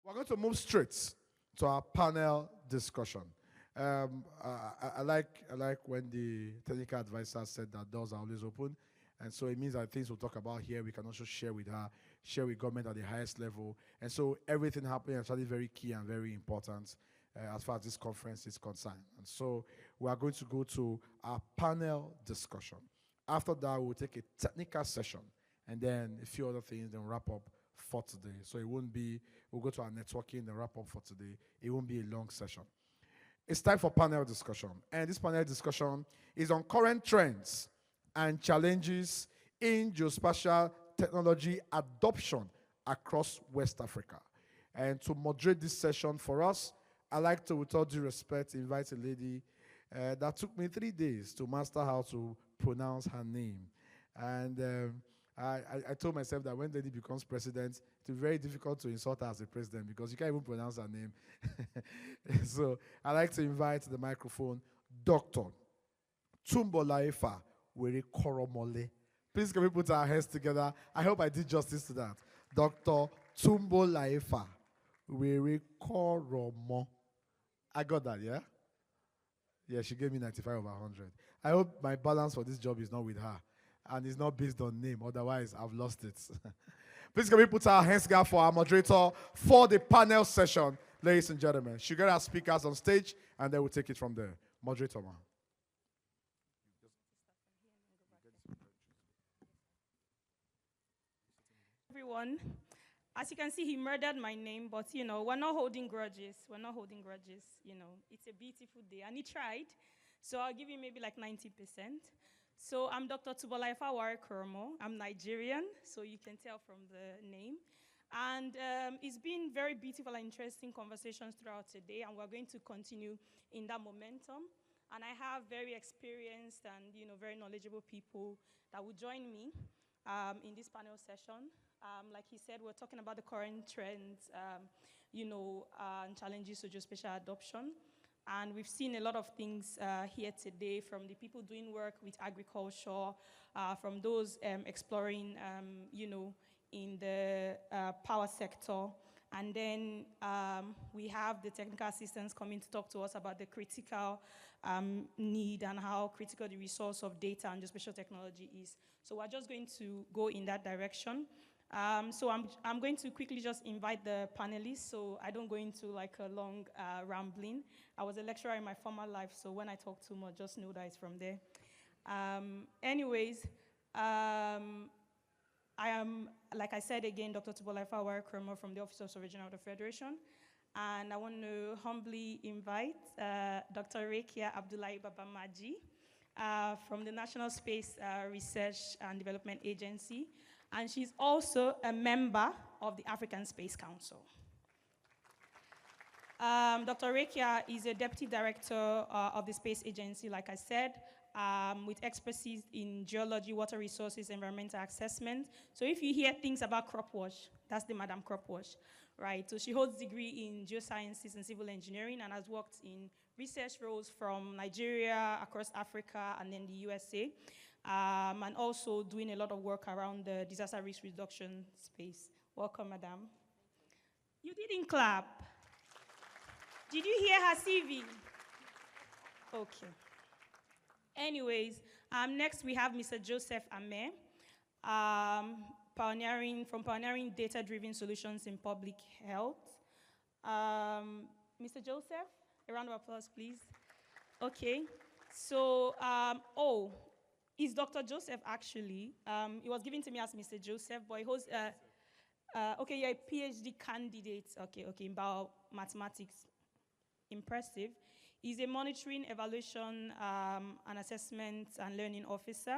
We're going to move straight to our panel discussion. I like when the technical advisor said that doors are always open, and so it means that things we'll talk about here we can also share with her, share with government at the highest level, and so everything happening is actually very key and very important as far as this conference is concerned. And so we are going to go to our panel discussion. After that, we'll take a technical session, and then a few other things, then wrap up for today. So it won't be, we'll go to our networking, then wrap up for today. It won't be a long session. It's time for panel discussion. And this panel discussion is on current trends and challenges in geospatial technology adoption across West Africa. And to moderate this session for us, I'd like to, with all due respect, invite a lady that took me 3 days to master how to pronounce her name. And I told myself that when lady becomes president, it will be very difficult to insult her as a president because you can't even pronounce her name. So I'd like to invite to the microphone Dr. Tumbolaifa Were Koromole. Please can we put our hands together? I hope I did justice to that. Dr. Tumbolaifa Were Koromo. I got that, yeah? Yeah, she gave me 95 over 100. I hope my balance for this job is not with her. And it's not based on name. Otherwise, I've lost it. Please can we put our hands together for our moderator for the panel session, ladies and gentlemen. She got our speakers on stage, and then we'll take it from there. Moderator, man. Everyone, as you can see, he murdered my name, but we're not holding grudges. We're not holding grudges. It's a beautiful day, and he tried. So I'll give you maybe like 90%. So I'm Dr. Tubolaifa Warekoromo. I'm Nigerian, so you can tell from the name. And it's been very beautiful and interesting conversations throughout today, and we're going to continue in that momentum. And I have very experienced and very knowledgeable people that will join me in this panel session. Like he said, we're talking about the current trends, and challenges to geospatial adoption. And we've seen a lot of things here today, from the people doing work with agriculture, from those exploring, in the power sector. And then we have the technical assistants coming to talk to us about the critical need and how critical the resource of data and geospatial technology is. So we're just going to go in that direction. So I'm going to quickly just invite the panelists so I don't go into like a long rambling. I was a lecturer in my former life, so when I talk too much, just know that it's from there. I am, like I said again, Dr. Tubolaifa Warekoromo from the Office of Surveillance of the Federation. And I want to humbly invite Dr. Rekia Abdullahi Babamaji from the National Space Research and Development Agency. And she's also a member of the African Space Council. Dr. Rekia is a deputy director of the Space Agency, like I said, with expertise in geology, water resources, environmental assessment. So if you hear things about crop wash, that's the Madam Crop Wash, right? So she holds a degree in geosciences and civil engineering and has worked in research roles from Nigeria, across Africa, and then the USA. And also doing a lot of work around the disaster risk reduction space. Welcome, Madam. You didn't clap. Did you hear her CV? Okay. Anyways, next we have Mr. Joseph Ame, pioneering data-driven solutions in public health. Mr. Joseph, a round of applause, please. Okay. So, it's Dr. Joseph, actually. It was given to me as Mr. Joseph, but he holds, a PhD candidate, in biomathematics. Impressive. He's a monitoring, evaluation, and assessment and learning officer.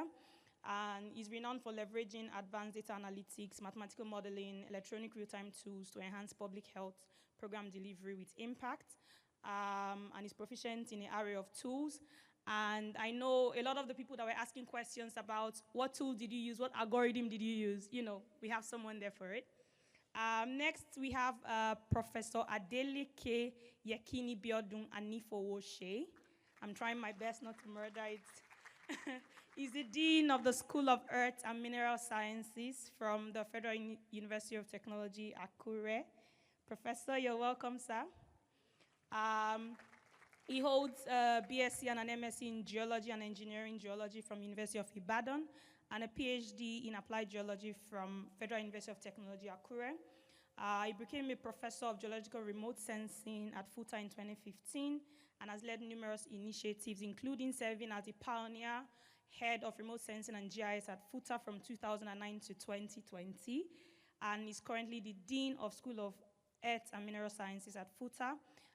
And he's renowned for leveraging advanced data analytics, mathematical modeling, electronic real-time tools to enhance public health program delivery with impact. And he's proficient in an array of tools. And I know a lot of the people that were asking questions about what tool did you use, what algorithm did you use, we have someone there for it. Next, we have Professor Adeleke Yekini Biodun Anifowoshe. I'm trying my best not to murder it. He's the Dean of the School of Earth and Mineral Sciences from the Federal University of Technology, Akure. Professor, you're welcome, sir. Um, he holds a BSc and an MSc in Geology and Engineering Geology from University of Ibadan and a PhD in Applied Geology from Federal University of Technology, Akure. He became a professor of geological remote sensing at FUTA in 2015 and has led numerous initiatives, including serving as a pioneer head of remote sensing and GIS at FUTA from 2009 to 2020, and is currently the Dean of School of Earth and Mineral Sciences at FUTA,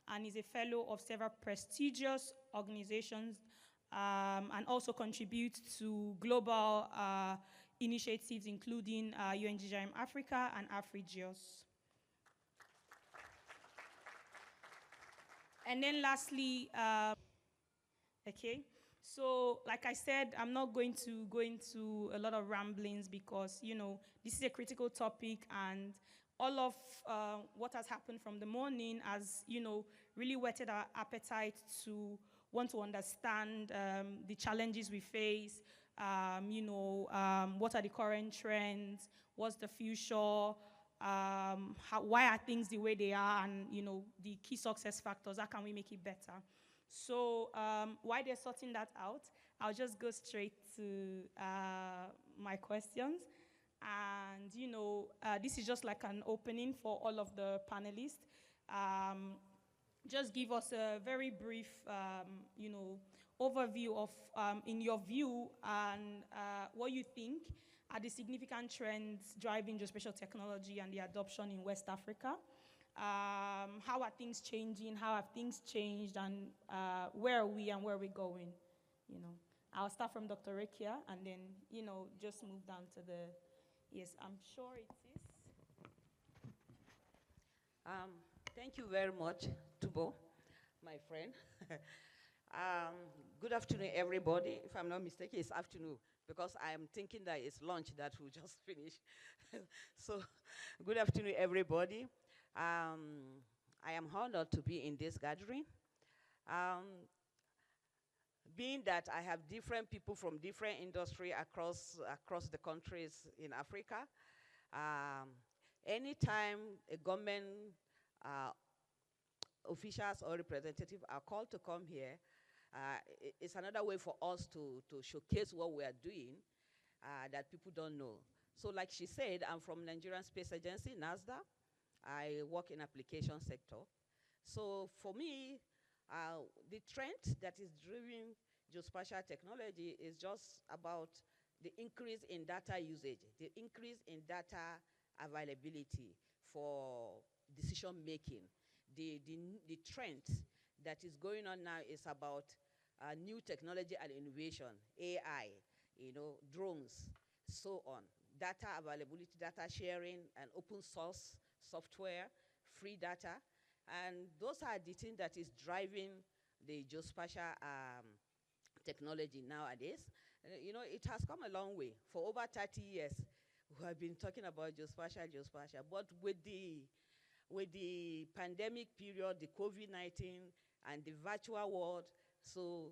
and is a fellow of several prestigious organizations, and also contributes to global initiatives, including UNGGIM Africa and AfriGeos. And then lastly, okay, so like I said, I'm not going to go into a lot of ramblings because, you know, this is a critical topic, and all of what has happened from the morning has, you know, really whetted our appetite to want to understand the challenges we face, what are the current trends, what's the future, why are things the way they are, and, you know, the key success factors, how can we make it better? So while they're sorting that out, I'll just go straight to my questions. And, you know, this is just like an opening for all of the panelists. Just give us a very brief, overview of, in your view, and what you think are the significant trends driving geospatial technology and the adoption in West Africa. How are things changing? How have things changed? And where are we and where are we going? You know, I'll start from Dr. Rekia and then, you know, just move down to the, yes, I'm sure it is. Thank you very much, Tubo, my friend. Good afternoon, everybody. If I'm not mistaken, it's afternoon because I'm thinking that it's lunch that we just finished. So, good afternoon, everybody. I am honored to be in this gathering. Being that I have different people from different industry across the countries in Africa, anytime a government officials or representatives are called to come here, it's another way for us to showcase what we are doing that people don't know. So like she said, I'm from Nigerian Space Agency, NASA. I work in application sector. So for me, the trend that is driving geospatial technology is just about the increase in data usage, the increase in data availability for decision making. The trend that is going on now is about new technology and innovation, AI, you know, drones, so on. Data availability, data sharing, and open source software, free data. And those are the things that is driving the geospatial technology nowadays. You know, it has come a long way. For over 30 years, we have been talking about geospatial. But with the pandemic period, the COVID-19, and the virtual world, so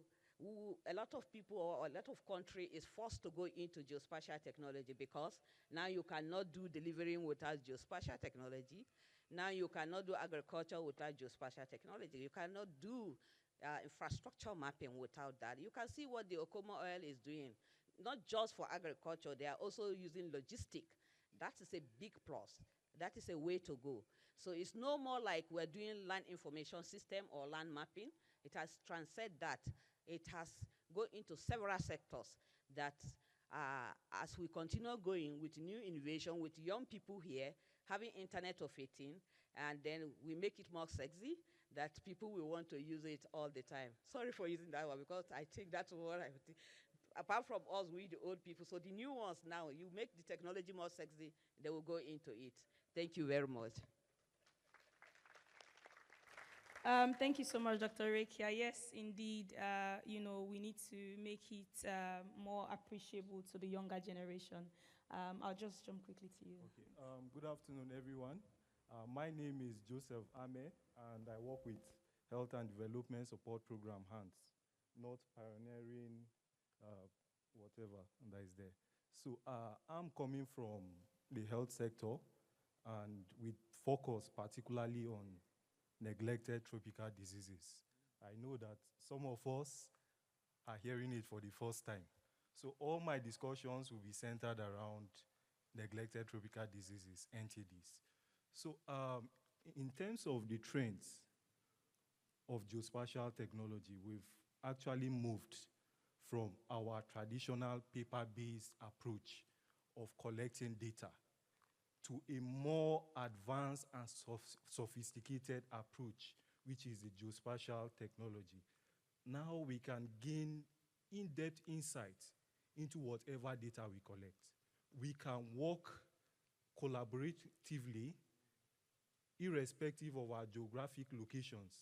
a lot of people or a lot of country is forced to go into geospatial technology because now you cannot do delivering without geospatial technology. Now you cannot do agriculture without geospatial technology. You cannot do infrastructure mapping without that. You can see what the Okomo oil is doing. Not just for agriculture, they are also using logistics. That is a big plus. That is a way to go. So it's no more like we're doing land information system or land mapping. It has transcended that. It has gone into several sectors that as we continue going with new innovation, with young people here, having Internet of 18, and then we make it more sexy, that people will want to use it all the time. Sorry for using that one, because I think that's what I think. Apart from us, we the old people. So the new ones now, you make the technology more sexy, they will go into it. Thank you very much. Thank you so much, Dr. Rekia. Yes, indeed, you know, we need to make it more appreciable to the younger generation. I'll just jump quickly to you. Okay. Good afternoon, everyone. My name is Joseph Ame, and I work with Health and Development Support Program, HANDS, not pioneering whatever that is there. So I'm coming from the health sector, and with focus particularly on neglected tropical diseases. I know that some of us are hearing it for the first time. So all my discussions will be centered around neglected tropical diseases, NTDs. So in terms of the trends of geospatial technology, we've actually moved from our traditional paper-based approach of collecting data to a more advanced and sophisticated approach, which is the geospatial technology. Now we can gain in-depth insight into whatever data we collect. We can work collaboratively, irrespective of our geographic locations,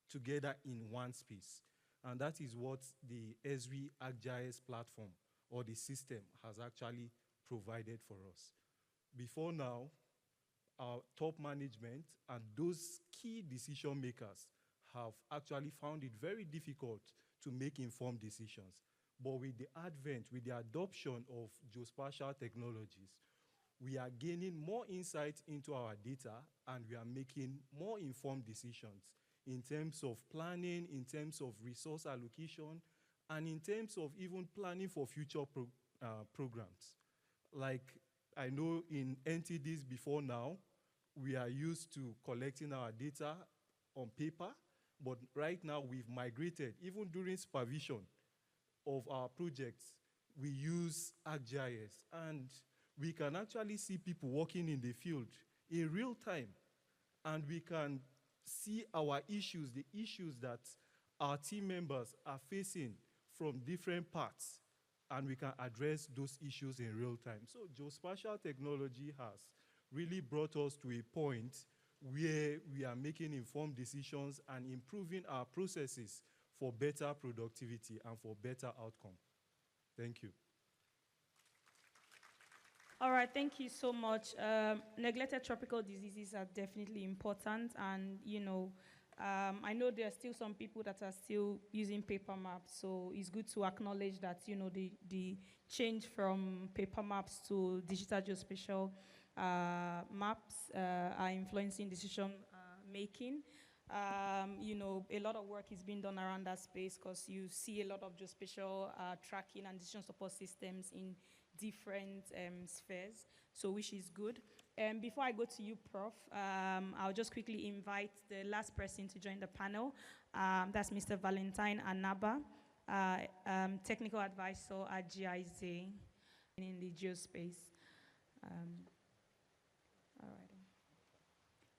together in one space. And that is what the Esri ArcGIS platform or the system has actually provided for us. Before now, our top management and those key decision makers have actually found it very difficult to make informed decisions. But with the advent, with the adoption of geospatial technologies, we are gaining more insight into our data and we are making more informed decisions in terms of planning, in terms of resource allocation, and in terms of even planning for future programs. Like I know in NTDs before now, we are used to collecting our data on paper, but right now we've migrated, even during supervision of our projects, we use ArcGIS, and we can actually see people working in the field in real time, and we can see our issues, the issues that our team members are facing from different parts, and we can address those issues in real time. So geospatial technology has really brought us to a point where we are making informed decisions and improving our processes for better productivity and for better outcome. Thank you. All right, thank you so much. Neglected tropical diseases are definitely important, and I know there are still some people that are still using paper maps, so it's good to acknowledge that the change from paper maps to digital geospatial maps are influencing decision making. A lot of work is being done around that space because you see a lot of geospatial tracking and decision support systems in different spheres, so which is good. Before I go to you, Prof, I'll just quickly invite the last person to join the panel. That's Mr. Valentine Anaba, technical advisor at GIZ in the geospace. All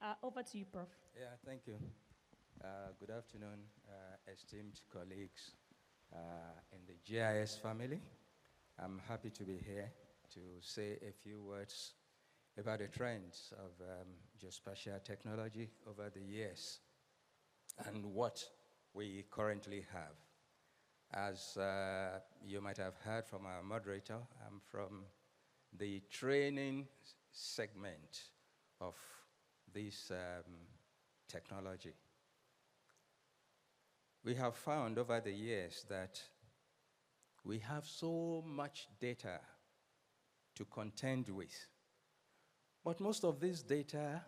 right. Over to you, Prof. Yeah, thank you. Good afternoon, esteemed colleagues in the GIS family. I'm happy to be here to say a few words about the trends of geospatial technology over the years and what we currently have. As you might have heard from our moderator, I'm from the training segment of this technology. We have found over the years that we have so much data to contend with. But most of these data,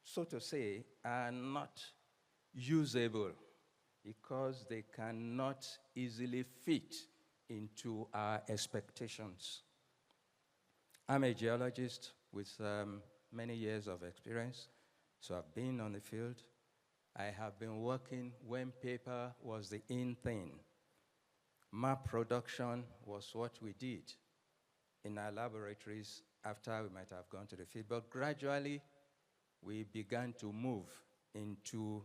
so to say, are not usable because they cannot easily fit into our expectations. I'm a geologist with many years of experience, so I've been on the field. I have been working when paper was the in thing. Map production was what we did in our laboratories after we might have gone to the field. But gradually, we began to move into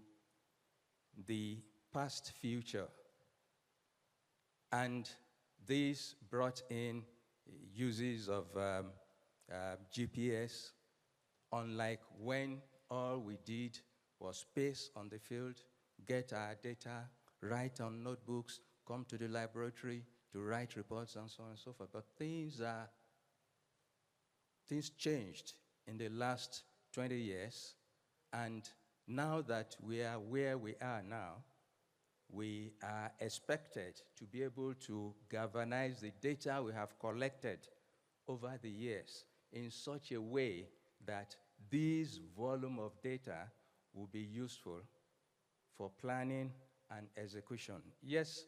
the past future. And this brought in uses of GPS, unlike when all we did was pace on the field, get our data, write on notebooks, come to the laboratory to write reports and so on and so forth. But things changed in the last 20 years, and now that we are where we are now, we are expected to be able to galvanize the data we have collected over the years in such a way that this volume of data will be useful for planning and execution. Yes,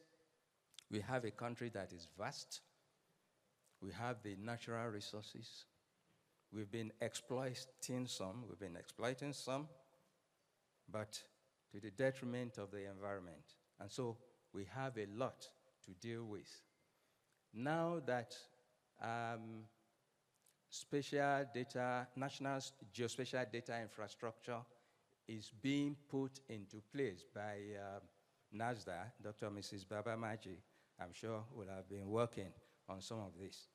we have a country that is vast. We have the natural resources. We've been exploiting some, but to the detriment of the environment. And so we have a lot to deal with. Now that spatial data, national geospatial data infrastructure is being put into place by NASDA, Dr. Mrs. Baba Maji, I'm sure will have been working on some of this.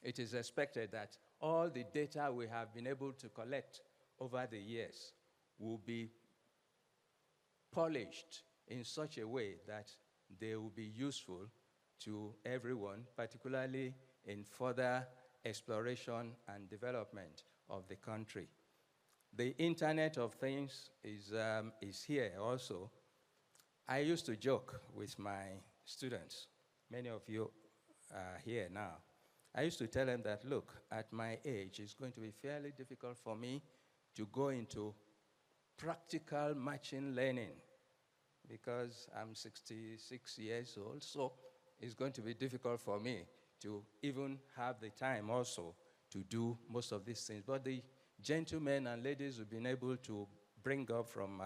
It is expected that all the data we have been able to collect over the years will be polished in such a way that they will be useful to everyone, particularly in further exploration and development of the country. The Internet of Things is here also. I used to joke with my students, many of you are here now. I used to tell them that, look, at my age, it's going to be fairly difficult for me to go into practical machine learning because I'm 66 years old, so it's going to be difficult for me to even have the time also to do most of these things. But the gentlemen and ladies who've been able to bring up from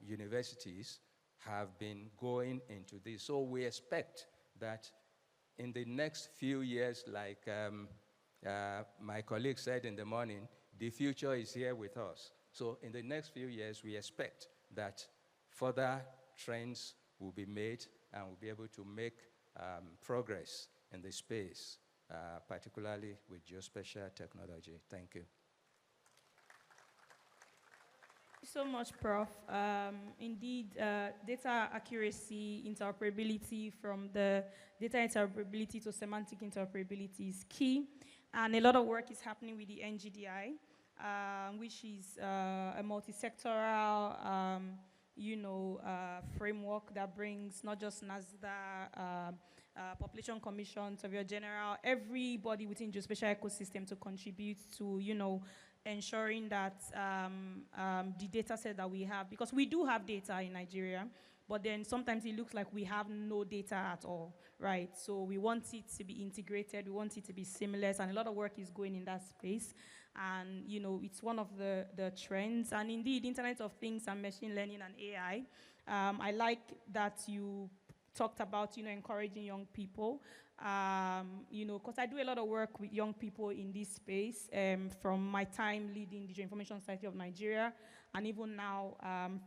universities have been going into this. So we expect that in the next few years, like my colleague said in the morning, the future is here with us. So in the next few years, we expect that further trends will be made and we'll be able to make progress in the space, particularly with geospatial technology. Thank you. So much, Prof. Indeed, data accuracy, interoperability from the data interoperability to semantic interoperability is key. And a lot of work is happening with the NGDI, which is a multi-sectoral, framework that brings not just NASDA, Population Commission, Surveyor General, everybody within the geospatial ecosystem to contribute to, ensuring that the data set that we have, because we do have data in Nigeria, but then sometimes it looks like we have no data at all, right? So we want it to be integrated, we want it to be seamless, and a lot of work is going in that space. And, it's one of the trends. And indeed, Internet of Things and machine learning and AI. I like that you talked about, encouraging young people. Because I do a lot of work with young people in this space from my time leading the Geoinformation Society of Nigeria and even now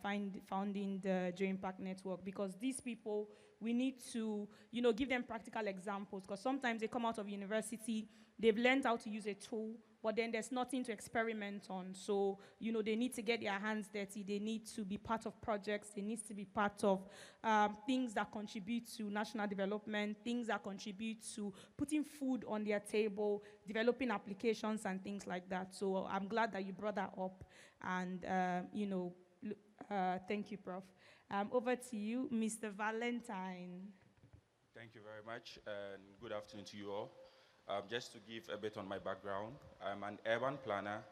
founding the GeoImpact Network, because these people, we need to, give them practical examples, because sometimes they come out of university, they've learned how to use a tool, but then there's nothing to experiment on. So, they need to get their hands dirty. They need to be part of projects. They need to be part of things that contribute to national development, things that contribute to putting food on their table, developing applications and things like that. So I'm glad that you brought that up. And, thank you, Prof. Over to you, Mr. Valentine. Thank you very much, and good afternoon to you all. Just to give a bit on my background, I'm an urban planner,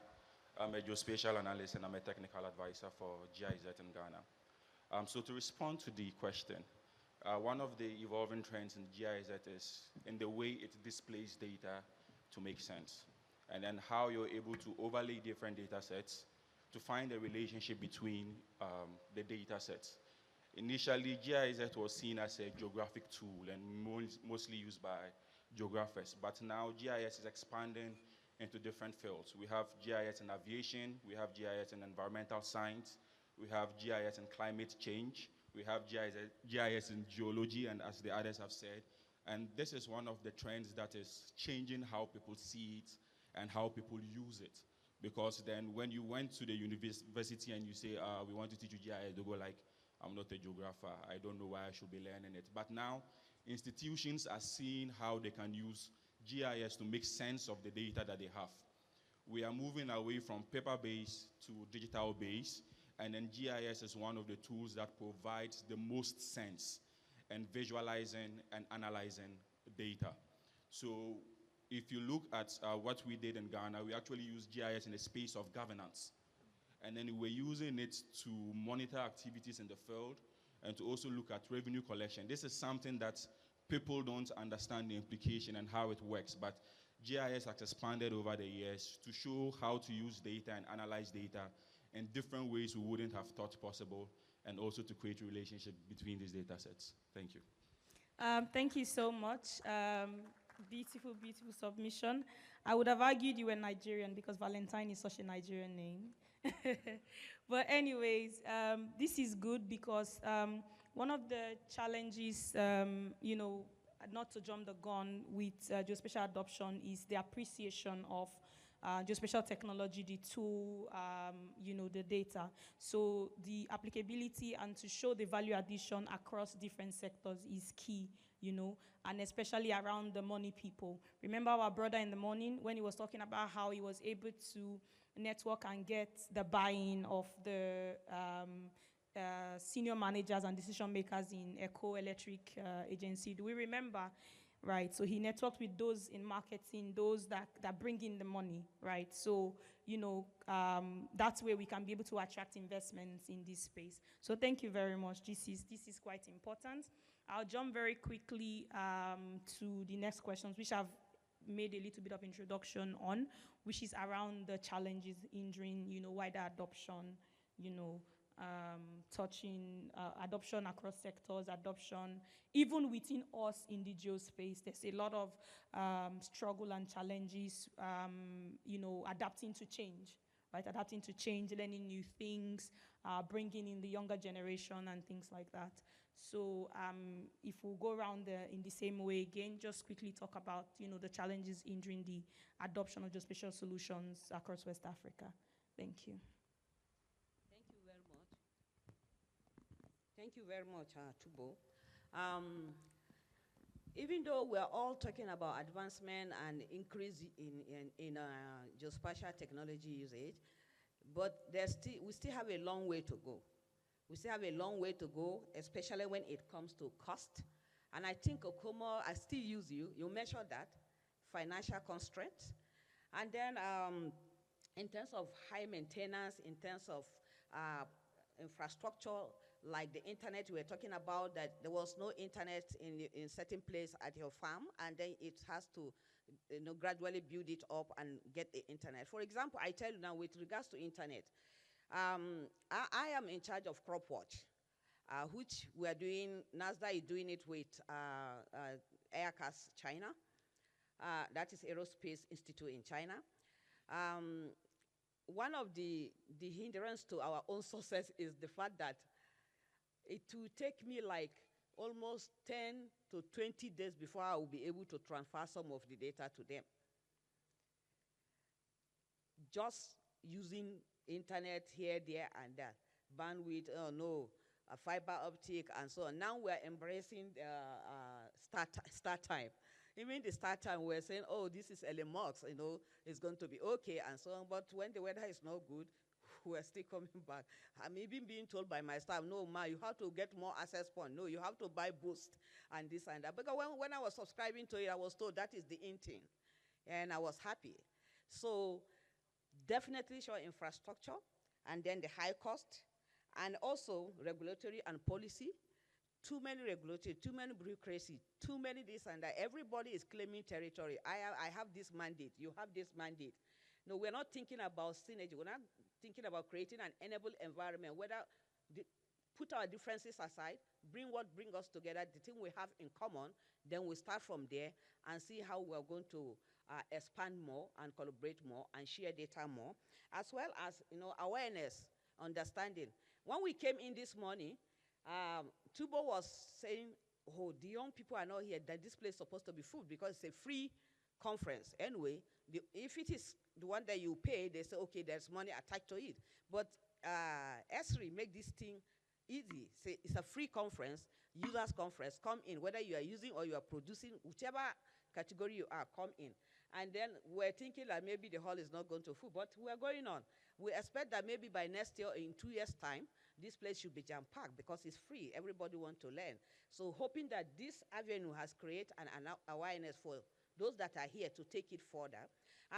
I'm a geospatial analyst, and I'm a technical advisor for GIZ in Ghana. So to respond to the question, one of the evolving trends in GIZ is in the way it displays data to make sense, and then how you're able to overlay different data sets to find a relationship between the data sets. Initially, GIZ was seen as a geographic tool and mostly used by geographers, but now GIS is expanding into different fields. We have GIS in aviation, we have GIS in environmental science, we have GIS in climate change, we have GIS in geology, and as the others have said, and this is one of the trends that is changing how people see it and how people use it. Because then when you went to the university and you say, we want to teach you GIS, they go like, I'm not a geographer, I don't know why I should be learning it. But now, institutions are seeing how they can use GIS to make sense of the data that they have. We are moving away from paper-based to digital-based, and then GIS is one of the tools that provides the most sense in visualizing and analyzing data. So if you look at what we did in Ghana, we actually used GIS in the space of governance. And then we're using it to monitor activities in the field and to also look at revenue collection. This is something that people don't understand the implication and how it works, but GIS has expanded over the years to show how to use data and analyze data in different ways we wouldn't have thought possible, and also to create a relationship between these data sets. Thank you. Thank you so much. Beautiful, beautiful submission. I would have argued you were Nigerian because Valentine is such a Nigerian name. But anyways, this is good because one of the challenges, not to jump the gun with geospatial adoption is the appreciation of geospatial technology, the tool, the data. So the applicability and to show the value addition across different sectors is key, and especially around the money people. Remember our brother in the morning when he was talking about how he was able to network and get the buy-in of the senior managers and decision makers in Eco Electric Agency. Do we remember? Right, so he networked with those in marketing, those that bring in the money, right? So, that's where we can be able to attract investments in this space. So thank you very much. This is quite important. I'll jump very quickly to the next questions, which I've made a little bit of introduction on, which is around the challenges hindering, wider adoption, touching adoption across sectors, adoption, even within us in the geospace. There's a lot of struggle and challenges, adapting to change, right? Adapting to change, learning new things, bringing in the younger generation and things like that. So if we'll go around in the same way again, just quickly talk about, the challenges hindering the adoption of geospatial solutions across West Africa. Thank you. Thank you very much, Tubo. Even though we're all talking about advancement and increase in geospatial technology usage, but we still have a long way to go. We still have a long way to go, especially when it comes to cost. And I think Okomo, I still use you mentioned that, financial constraints. And then in terms of high maintenance, in terms of infrastructure, like the internet we were talking about, that there was no internet in certain place at your farm, and then it has to gradually build it up and get the internet. For example, I tell you now with regards to internet, I am in charge of Crop Watch, which we are doing, NASDA is doing it with Aircast China. That is Aerospace Institute in China. One of the hindrance to our own success is the fact that it will take me like almost 10 to 20 days before I will be able to transfer some of the data to them. Just using internet here, there, and that. Bandwidth, fiber optic, and so on. Now we're embracing start time. Even the start time, we're saying, oh, this is LMOX, it's going to be okay, and so on. But when the weather is not good, we're still coming back. I'm even being told by my staff, no, Ma, you have to get more access point. No, you have to buy Boost and this and that. Because when I was subscribing to it, I was told that is the in thing. And I was happy. So definitely sure infrastructure, and then the high cost, and also regulatory and policy. Too many regulatory, too many bureaucracy, too many this and that. Everybody is claiming territory. I have this mandate, you have this mandate. No, we're not thinking about synergy. We're not thinking about creating an enabled environment, put our differences aside, bring us together, the thing we have in common, then we start from there and see how we're going to expand more and collaborate more and share data more, as well as awareness, understanding. When we came in this morning, Tubo was saying, oh, the young people are not here, that this place is supposed to be full because it's a free conference. Anyway, if it is the one that you pay, they say, okay, there's money attached to it. But Esri make this thing easy. Say it's a free conference, users conference, come in, whether you are using or you are producing, whichever category you are, come in. And then we're thinking that maybe the hall is not going to full, but we're going on. We expect that maybe by next year, in 2 years' time, this place should be jam-packed because it's free. Everybody wants to learn. So hoping that this avenue has created an awareness for those that are here to take it further.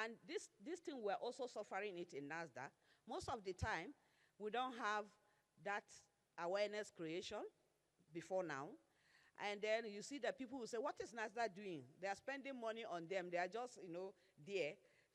And this thing, we're also suffering it in NASDAQ. Most of the time, we don't have that awareness creation before now. And then you see that people will say, what is NASDAQ doing? They are spending money on them. They are just, there.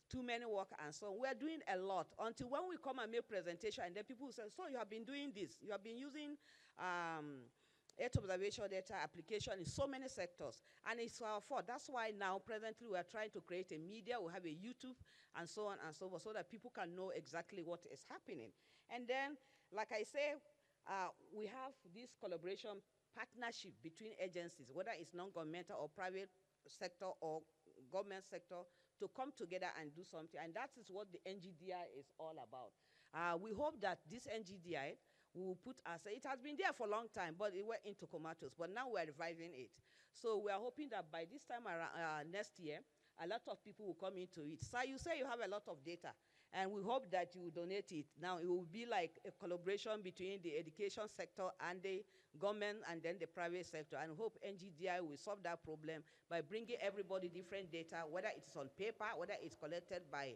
Too many work and so on. We're doing a lot until when we come and make presentation, and then people will say, so you have been doing this. You have been using Earth observation data application in so many sectors. And it's our fault. That's why now, presently, we are trying to create a media. We have a YouTube and so on and so forth, so that people can know exactly what is happening. And then, like I say, we have this collaboration partnership between agencies, whether it's non-governmental or private sector or government sector, to come together and do something. And that is what the NGDI is all about. We hope that this NGDI will put us, it has been there for a long time, but it went into comatose, but now we're reviving it. So we are hoping that by this time around, next year, a lot of people will come into it. So you say you have a lot of data, and we hope that you donate it. Now it will be like a collaboration between the education sector and the government and then the private sector, and hope NGDI will solve that problem by bringing everybody different data, whether it's on paper, whether it's collected by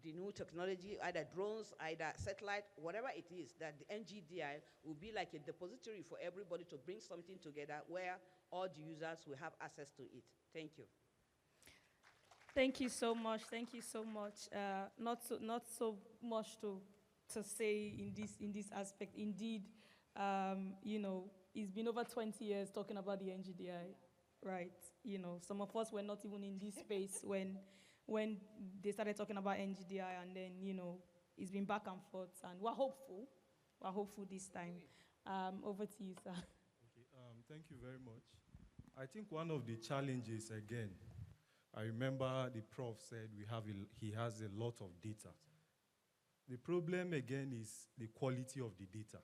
the new technology, either drones, either satellite, whatever it is, that the NGDI will be like a depository for everybody to bring something together where all the users will have access to it. Thank you. Thank you so much. Thank you so much. Not so much to say in this aspect. Indeed, it's been over 20 years talking about the NGDI, right? Some of us were not even in this space when they started talking about NGDI, and then it's been back and forth, and we're hopeful. We're hopeful this time. Over to you, sir. Okay. Thank you very much. I think one of the challenges, again, I remember the prof said he has a lot of data. The problem, again, is the quality of the data.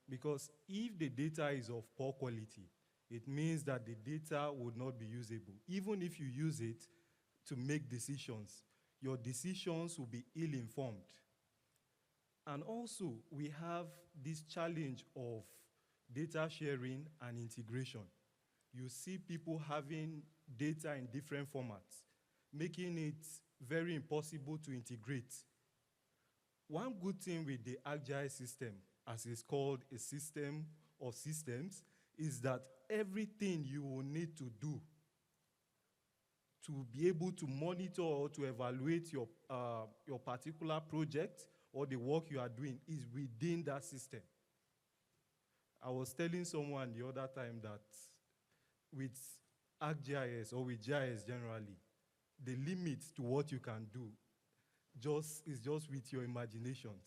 Because if the data is of poor quality, it means that the data would not be usable. Even if you use it to make decisions, your decisions will be ill-informed. And also, we have this challenge of data sharing and integration. You see people having data in different formats, making it very impossible to integrate. One good thing with the Agile system, as it's called a system of systems, is that everything you will need to do to be able to monitor or to evaluate your particular project or the work you are doing is within that system. I was telling someone the other time that with ArcGIS or with GIS generally, the limit to what you can do is just with your imaginations.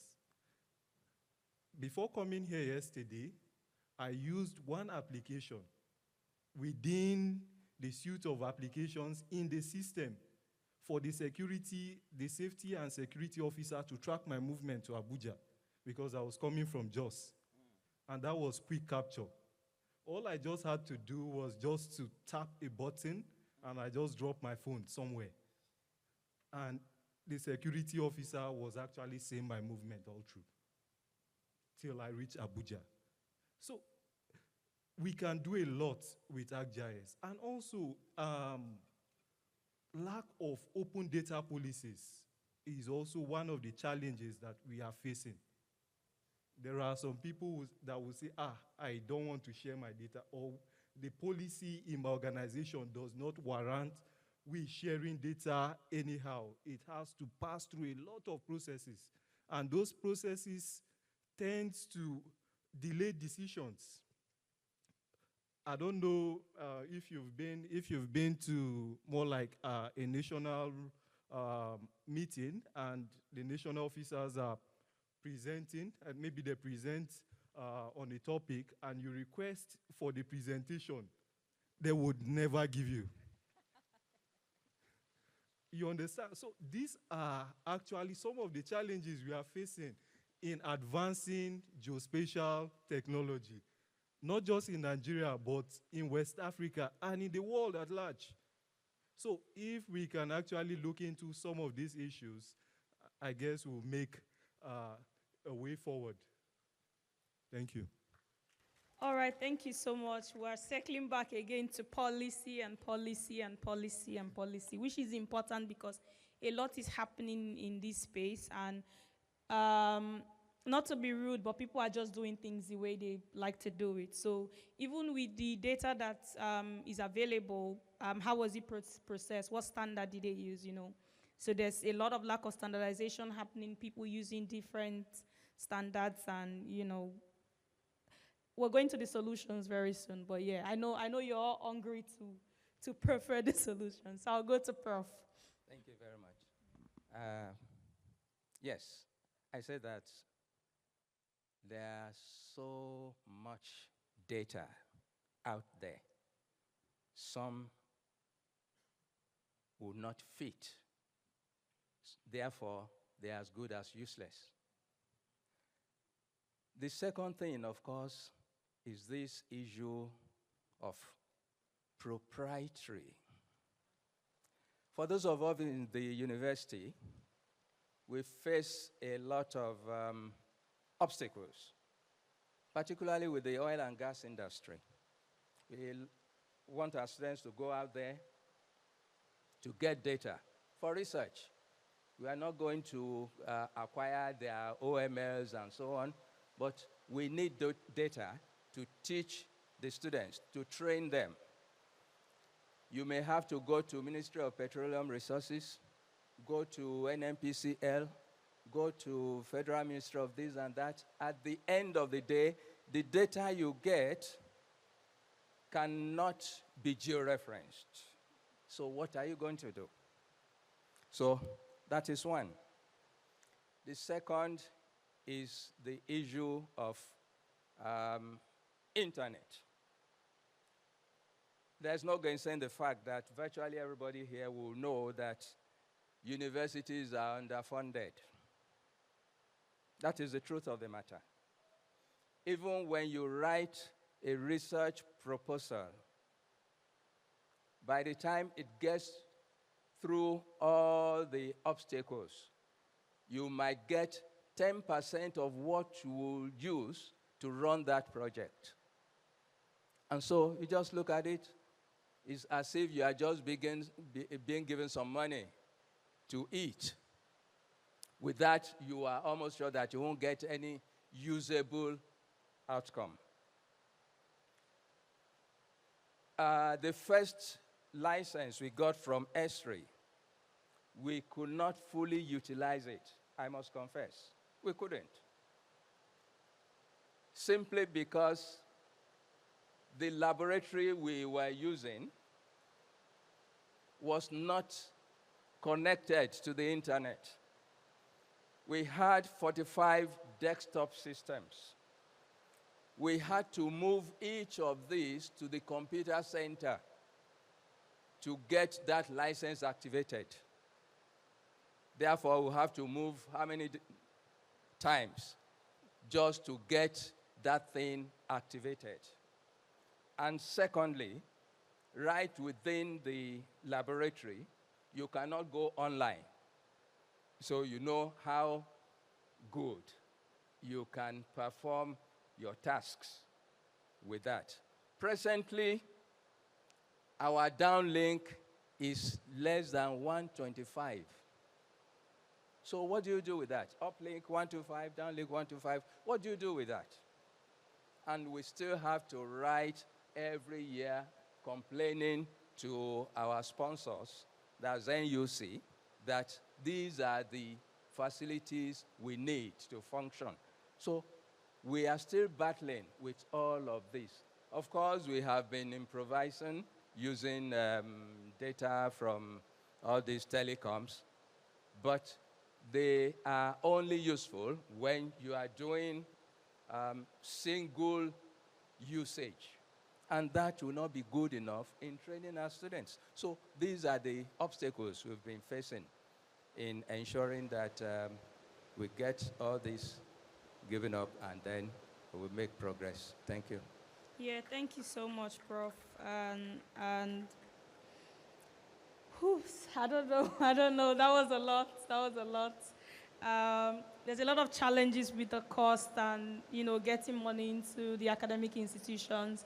Before coming here yesterday, I used one application within the suite of applications in the system for the safety and security officer to track my movement to Abuja because I was coming from Jos. And that was quick capture. All I just had to do was just to tap a button and I just dropped my phone somewhere. And the security officer was actually seeing my movement all through till I reached Abuja. So we can do a lot with ArcGIS. And also, lack of open data policies is also one of the challenges that we are facing. There are some people that will say, I don't want to share my data, or the policy in my organization does not warrant we sharing data anyhow. It has to pass through a lot of processes. And those processes tend to delay decisions. I don't know if you've been to more like a national meeting and the national officers are presenting, and maybe they present on a topic and you request for the presentation, they would never give you. You understand? So these are actually some of the challenges we are facing in advancing geospatial technology, not just in Nigeria, but in West Africa and in the world at large. So if we can actually look into some of these issues, I guess we'll make a way forward. Thank you. All right, thank you so much. We're circling back again to policy and policy and policy and policy, which is important because a lot is happening in this space. And not to be rude, but people are just doing things the way they like to do it. So even with the data that is available, how was it processed? What standard did they use, So there's a lot of lack of standardization happening, people using different standards and, we're going to the solutions very soon, but yeah, I know you're all hungry to prefer the solutions. So I'll go to Prof. Thank you very much. Yes, I said that there's so much data out there. Some will not fit. Therefore, they're as good as useless. The second thing, of course, is this issue of proprietary. For those of us in the university, we face a lot of obstacles, particularly with the oil and gas industry. We want our students to go out there to get data for research. We are not going to acquire their OMLs and so on, but we need data to teach the students, to train them. You may have to go to Ministry of Petroleum Resources, go to NNPCL, go to Federal Ministry of this and that. At the end of the day, the data you get cannot be georeferenced. So what are you going to do? So that is one. The second is the issue of internet. There's no gainsaying the fact that virtually everybody here will know that universities are underfunded. That is the truth of the matter. Even when you write a research proposal, by the time it gets through all the obstacles, you might get 10% of what you will use to run that project. And so you just look at it, it's as if you are just being given some money to eat. With that, you are almost sure that you won't get any usable outcome. The first license we got from Esri, we could not fully utilize it, I must confess. We couldn't. Simply because the laboratory we were using was not connected to the internet. We had 45 desktop systems. We had to move each of these to the computer center to get that license activated. Therefore, we have to move how many times just to get that thing activated. And secondly, right within the laboratory, you cannot go online. So you know how good you can perform your tasks with that. Presently, our downlink is less than 125. So what do you do with that? Uplink 125, downlink 125. What do you do with that? And we still have to write every year complaining to our sponsors, that's NUC, that these are the facilities we need to function. So we are still battling with all of this. Of course, we have been improvising using data from all these telecoms, but they are only useful when you are doing single usage. And that will not be good enough in training our students. So these are the obstacles we've been facing in ensuring that we get all this given up and then we make progress. Thank you. Yeah, thank you so much, Prof. And whew, I don't know, that was a lot. There's a lot of challenges with the cost and, getting money into the academic institutions.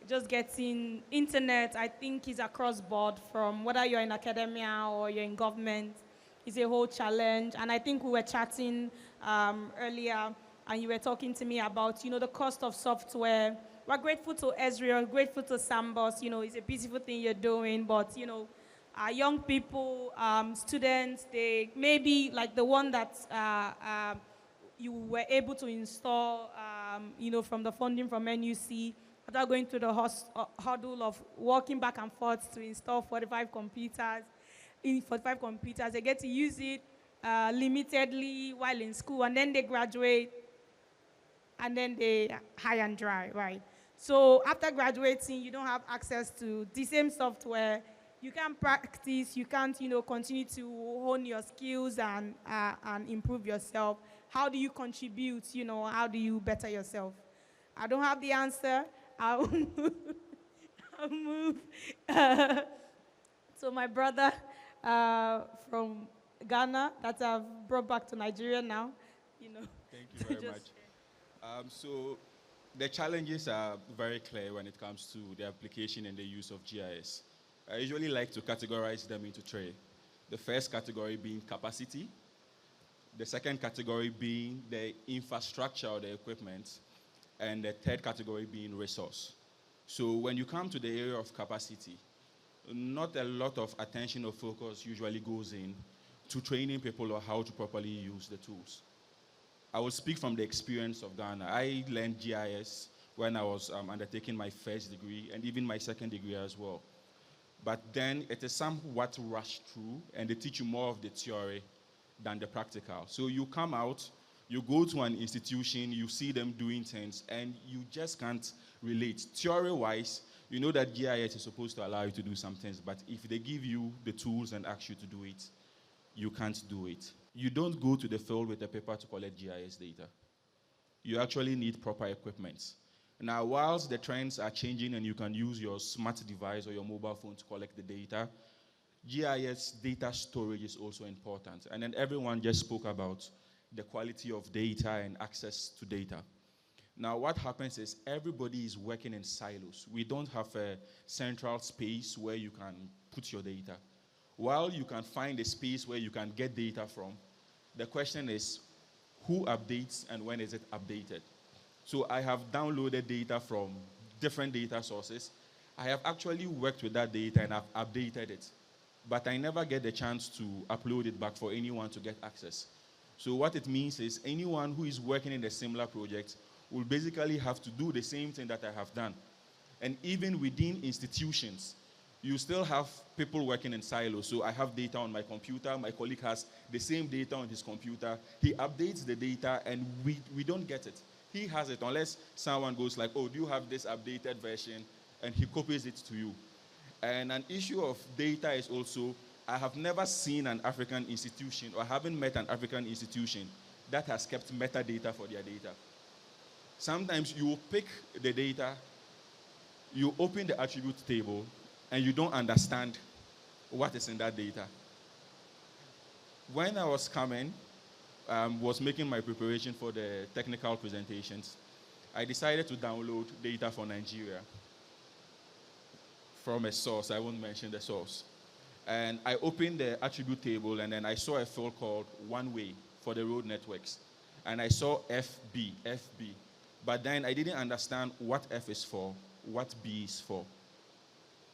Just getting internet, I think, is across board from whether you're in academia or you're in government. It's a whole challenge. And I think we were chatting earlier, and you were talking to me about, the cost of software. We're grateful to Esri, we're grateful to Sambos. It's a beautiful thing you're doing, but, our young people, students, they maybe like the one that you were able to install, from the funding from NUC, without going through the hurdle of walking back and forth to install 45 computers. In 45 computers, they get to use it limitedly while in school, and then they graduate, and then they high and dry, right? So after graduating, you don't have access to the same software. You can't practice. You can't, continue to hone your skills and improve yourself. How do you contribute? How do you better yourself? I don't have the answer. I'll move to my brother from Ghana that I've brought back to Nigeria now. Thank you very much. So the challenges are very clear when it comes to the application and the use of GIS. I usually like to categorize them into three. The first category being capacity, the second category being the infrastructure or the equipment, and the third category being resource. So when you come to the area of capacity, not a lot of attention or focus usually goes in to training people on how to properly use the tools. I will speak from the experience of Ghana. I learned GIS when I was undertaking my first degree and even my second degree as well. But then it is somewhat rushed through, and they teach you more of the theory than the practical. So you come out, you go to an institution, you see them doing things, and you just can't relate. Theory-wise, you know that GIS is supposed to allow you to do some things, but if they give you the tools and ask you to do it, you can't do it. You don't go to the field with a paper to collect GIS data. You actually need proper equipment. Now, whilst the trends are changing and you can use your smart device or your mobile phone to collect the data, GIS data storage is also important. And then everyone just spoke about the quality of data and access to data. Now, what happens is everybody is working in silos. We don't have a central space where you can put your data. While you can find a space where you can get data from, the question is, who updates and when is it updated? So I have downloaded data from different data sources. I have actually worked with that data and I've updated it. But I never get the chance to upload it back for anyone to get access. So what it means is anyone who is working in a similar project will basically have to do the same thing that I have done. And even within institutions, you still have people working in silos. So I have data on my computer, my colleague has the same data on his computer. He updates the data and we don't get it. He has it unless someone goes like, oh, do you have this updated version? And he copies it to you. And an issue of data is also, I have never seen an African institution or haven't met an African institution that has kept metadata for their data. Sometimes you pick the data, you open the attribute table, and you don't understand what is in that data. When I was coming, was making my preparation for the technical presentations, I decided to download data for Nigeria from a source. I won't mention the source. And I opened the attribute table, and then I saw a field called one way for the road networks. And I saw FB. But then I didn't understand what F is for, what B is for.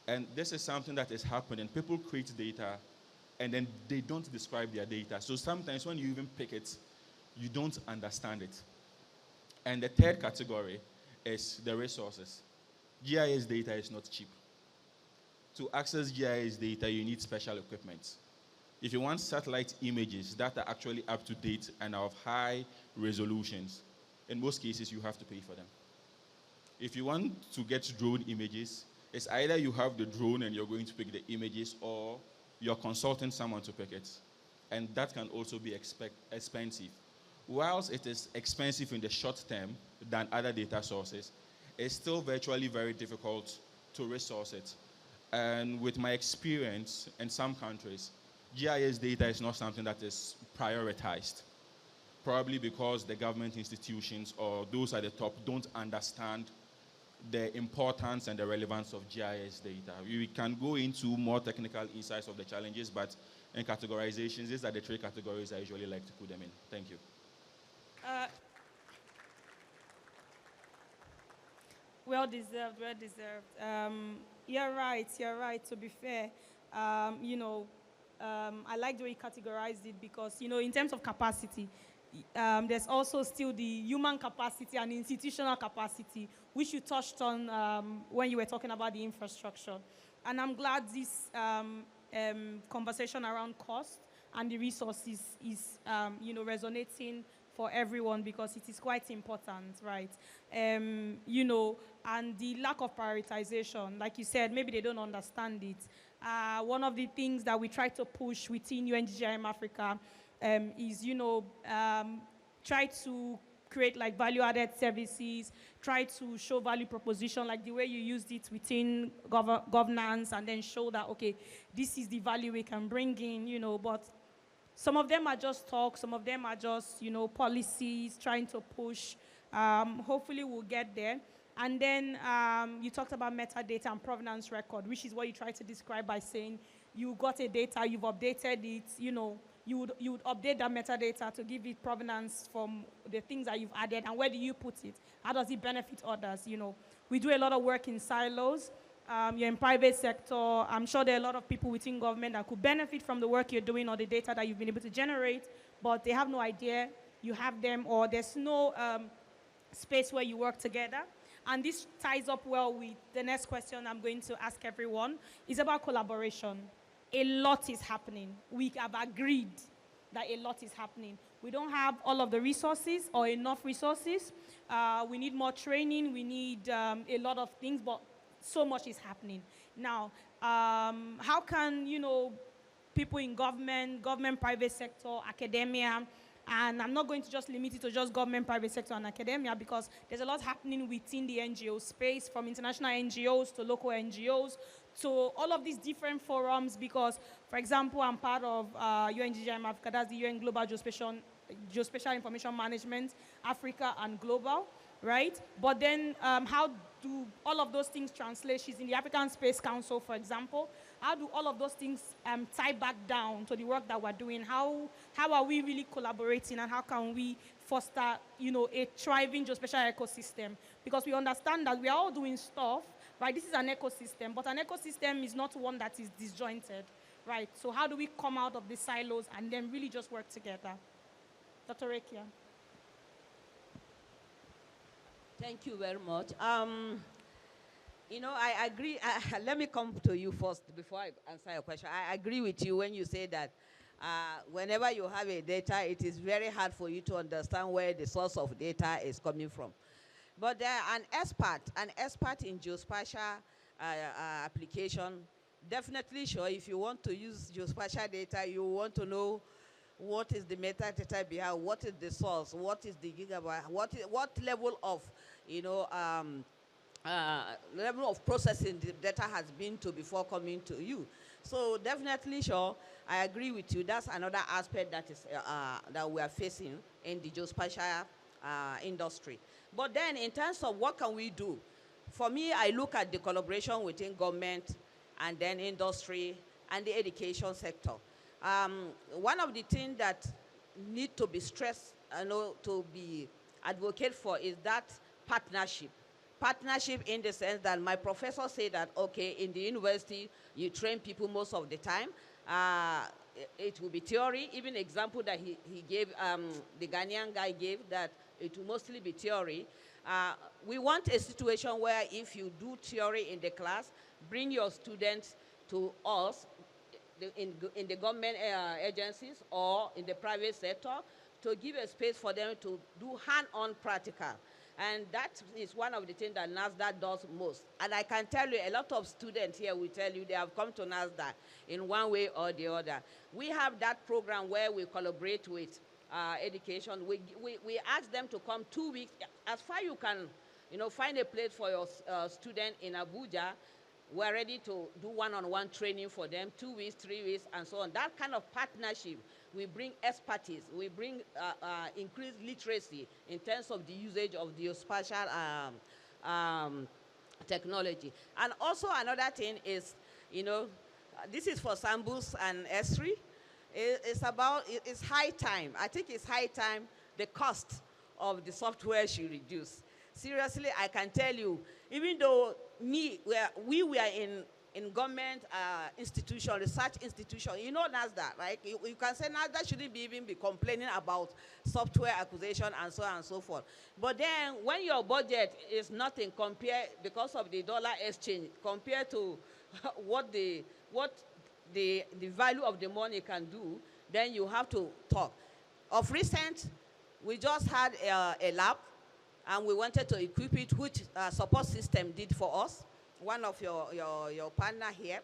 And this is something that is happening. People create data, and then they don't describe their data. So sometimes when you even pick it, you don't understand it. And the third category is the resources. GIS data is not cheap. To access GIS data, you need special equipment. If you want satellite images that are actually up to date and are of high resolutions, in most cases, you have to pay for them. If you want to get drone images, it's either you have the drone and you're going to pick the images, or you're consulting someone to pick it. And that can also be expensive. Whilst it is expensive in the short term than other data sources, it's still virtually very difficult to resource it. And with my experience in some countries, GIS data is not something that is prioritized. probably because the government institutions or those at the top don't understand the importance and the relevance of GIS data. We can go into more technical insights of the challenges, but in categorizations, these are the three categories I usually like to put them in. Thank you. Well deserved, well deserved. You're right, to be fair. I like the way you categorized it because, in terms of capacity, there's also still the human capacity and institutional capacity, which you touched on when you were talking about the infrastructure. And I'm glad this conversation around cost and the resources is, resonating for everyone because it is quite important, right? And the lack of prioritization, like you said, maybe they don't understand it. One of the things that we try to push within UNGGIM Africa is, try to create like value-added services, try to show value proposition, like the way you used it within governance, and then show that, okay, this is the value we can bring in, but some of them are just talk, some of them are just, policies, trying to push. Hopefully we'll get there. And then you talked about metadata and provenance record, which is what you try to describe by saying you got a data, you've updated it, you would update that metadata to give it provenance from the things that you've added, and where do you put it? How does it benefit others? We do a lot of work in silos. You're in private sector. I'm sure there are a lot of people within government that could benefit from the work you're doing or the data that you've been able to generate, but they have no idea you have them, or there's no space where you work together. And this ties up well with the next question I'm going to ask everyone. It's about collaboration. A lot is happening. We have agreed that a lot is happening. We don't have all of the resources or enough resources. We need more training. We need a lot of things, but so much is happening. Now, how can, people in government, private sector, academia, and I'm not going to just limit it to just government, private sector, and academia, because there's a lot happening within the NGO space, from international NGOs to local NGOs, to all of these different forums, because, for example, I'm part of UNGGIM Africa, that's the UN Global Geospatial Information Management, Africa and Global, right? But then how do all of those things translate? She's in the African Space Council, for example. How do all of those things tie back down to the work that we're doing? How are we really collaborating, and how can we foster, a thriving geospatial ecosystem? Because we understand that we are all doing stuff, right? This is an ecosystem, but an ecosystem is not one that is disjointed, right? So how do we come out of the silos and then really just work together? Dr. Rekia. Thank you very much. I agree. Let me come to you first before I answer your question. I agree with you when you say that whenever you have a data, it is very hard for you to understand where the source of data is coming from. But an expert in geospatial application, definitely sure if you want to use geospatial data, you want to know what is the metadata behind, what is the source, what is the gigabyte, what level of, level of processing the data has been to before coming to you. So definitely sure, I agree with you. That's another aspect that is that we are facing in the geospatial industry. But then in terms of what can we do, for me, I look at the collaboration within government and then industry and the education sector. One of the things that need to be stressed, to be advocated for is that partnership. Partnership in the sense that my professor said that, okay, in the university, you train people most of the time. It will be theory. Even example that he gave, the Ghanaian guy gave, that it will mostly be theory. We want a situation where if you do theory in the class, bring your students to us, in the government agencies or in the private sector, to give a space for them to do hand-on practical. And that is one of the things that NASDAQ does most. And I can tell you, a lot of students here will tell you they have come to NASDAQ in one way or the other. We have that program where we collaborate with education. We ask them to come 2 weeks. As far you can, find a place for your student in Abuja. We're ready to do one-on-one training for them, 2 weeks, 3 weeks, and so on. That kind of partnership we bring expertise, we bring increased literacy in terms of the usage of geospatial technology. And also another thing is, this is for Sambus and Esri. It's high time. I think it's high time the cost of the software should reduce. Seriously, I can tell you, even though we were in government institution, research institution, NASDAQ, right? You can say NASDAQ shouldn't even be complaining about software acquisition and so on and so forth. But then when your budget is nothing compared, because of the dollar exchange, compared to what the value of the money can do, then you have to talk. Of recent, we just had a lab, and we wanted to equip it, which support system did for us, one of your partner here.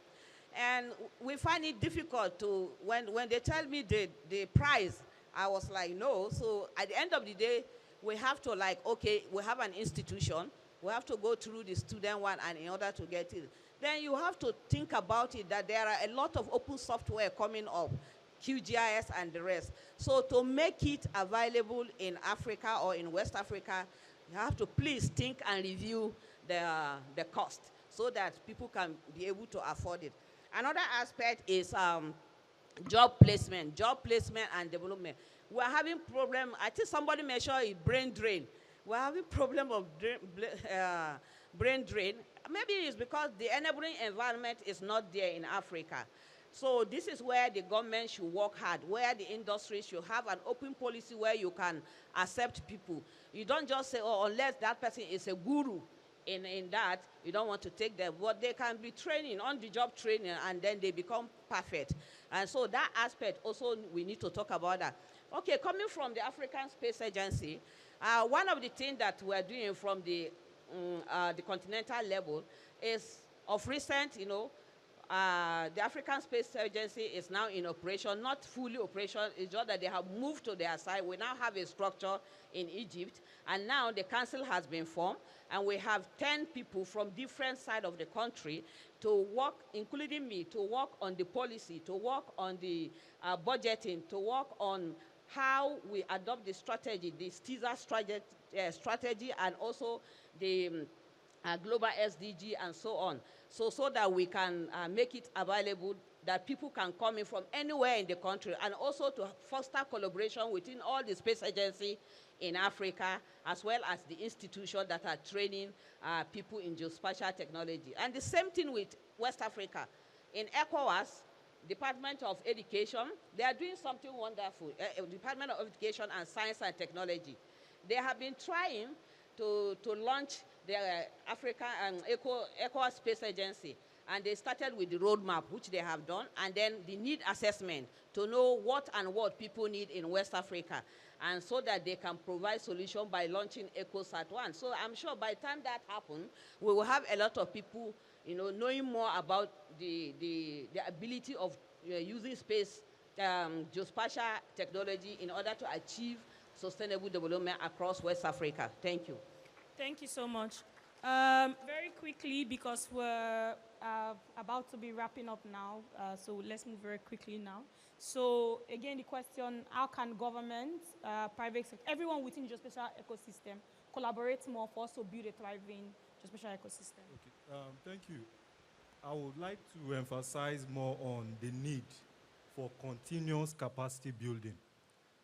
And we find it difficult to, when they tell me the price, I was like, no. So at the end of the day, we have to okay, we have an institution, we have to go through the student one, and in order to get it, then you have to think about it that there are a lot of open software coming up, QGIS and the rest. So to make it available in Africa or in West Africa, you have to please think and review the cost so that people can be able to afford it. Another aspect is job placement and development. We're having problem, I think somebody mentioned it, brain drain. We're having problem of brain drain. Maybe it's because the enabling environment is not there in Africa. So this is where the government should work hard, where the industry should have an open policy where you can accept people. You don't just say, oh, unless that person is a guru in that, you don't want to take them. But they can be training, on-the-job training, and then they become perfect. And so that aspect also, we need to talk about that. Okay, coming from the African Space Agency, one of the things that we're doing from the continental level is, of recent, the African Space Agency is now in operation, not fully operational, it's just that they have moved to their side. We now have a structure in Egypt, and now the council has been formed, and we have 10 people from different sides of the country to work, including me, to work on the policy, to work on the budgeting, to work on how we adopt the strategy, the STIZA strategy, and also the global SDG and so on. So that we can make it available, that people can come in from anywhere in the country, and also to foster collaboration within all the space agencies in Africa, as well as the institutions that are training people in geospatial technology. And the same thing with West Africa. In ECOWAS, Department of Education, they are doing something wonderful. Department of Education and Science and Technology. They have been trying to launch the Africa and ECOWAS Space Agency, and they started with the roadmap, which they have done, and then the need assessment to know what people need in West Africa, and so that they can provide solution by launching ECOSAT-1. So I'm sure by the time that happens, we will have a lot of people, knowing more about the ability of using space geospatial technology in order to achieve sustainable development across West Africa. Thank you. Thank you so much. Very quickly, because we're about to be wrapping up now, so let's move very quickly now. So again, the question, how can government, private sector, everyone within the geospatial ecosystem collaborate more for us to build a thriving geospatial ecosystem? Okay, thank you. I would like to emphasize more on the need for continuous capacity building,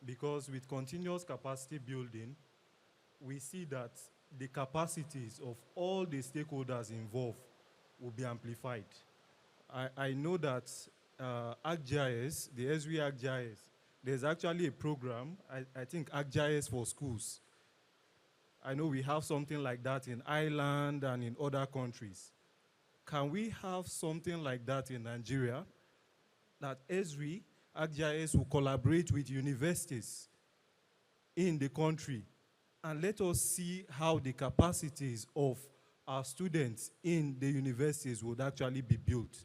because with continuous capacity building, we see that the capacities of all the stakeholders involved will be amplified. I know that ArcGIS, the Esri ArcGIS, there's actually a program, I think ArcGIS for schools. I know we have something like that in Ireland and in other countries. Can we have something like that in Nigeria? That Esri ArcGIS will collaborate with universities in the country, and let us see how the capacities of our students in the universities would actually be built.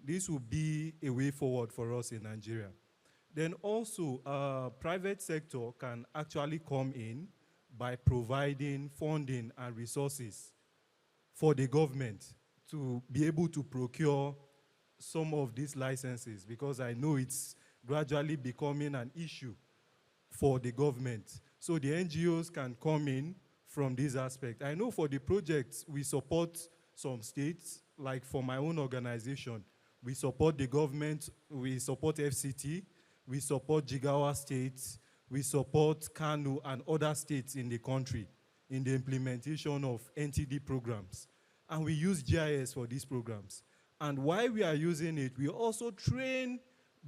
This will be a way forward for us in Nigeria. Then also, private sector can actually come in by providing funding and resources for the government to be able to procure some of these licenses, because I know it's gradually becoming an issue for the government. So the NGOs can come in from this aspect. I know for the projects, we support some states, like for my own organization, we support the government, we support FCT, we support Jigawa states, we support Kano and other states in the country in the implementation of NTD programs. And we use GIS for these programs. And while we are using it, we also train